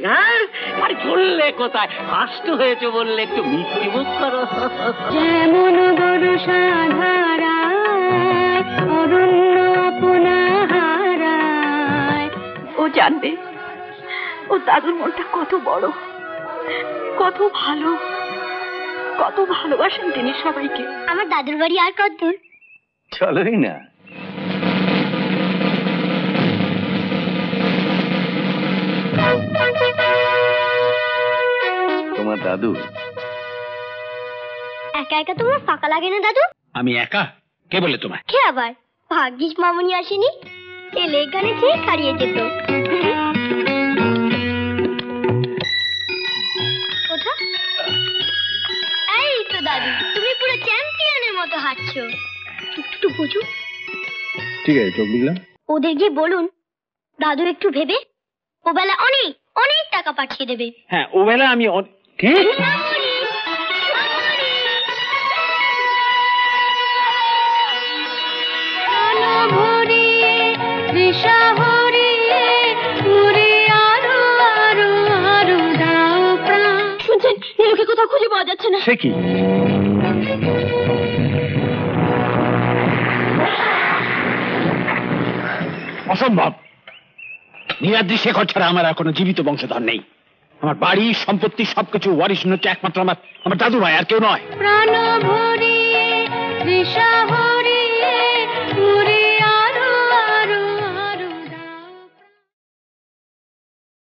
হ্যাঁ আর চললে কোথায় ফার্স্ট হয়েছে বললে একটু মিষ্টি মুখ করো। যেমন বর্ষা ধারায় অরণ্য আপনা হারায়। ও জানবে ও দাদুর মনটা কত বড়, কত ভালো, কত ভালোবাসেন তিনি সবাইকে। আমার দাদুর বাড়ি আর কত দূর? চলোই না। তোমার দাদু একা একা তোমার ফাঁকা লাগে না দাদু? আমি একা? কে বলে তোমায়? কে আবার? ভাগ্যিস মামুনি আসেনি, এলে এখানে ঠিক হারিয়ে যেত। ওঠো। এই তো দাদু, তুমি পুরো চ্যাম্পিয়নের মতো হাঁটছো। একটু বুঝু। ঠিক আছে, চোখ বুঝলাম। ওদের গিয়ে বলুন দাদু একটু ভেবে ও বেলা অনেক অনেক টাকা পাঠিয়ে দেবে। হ্যাঁ, ও বেলা আমি কি? শুনছেন, নীলুকে কোথাও খুঁজে পাওয়া যাচ্ছে না। সে কি? অসম্ভব। নীলাদ্রি শেখর ছাড়া আমার আর কোনো জীবিত বংশধর নেই। আমার বাড়ি সম্পত্তি সবকিছু ওয়ারিশ হচ্ছে একমাত্র আমার দাদু ভাই, আর কেউ নয়। প্রাণ ভরিয়ে তৃষা ভরিয়ে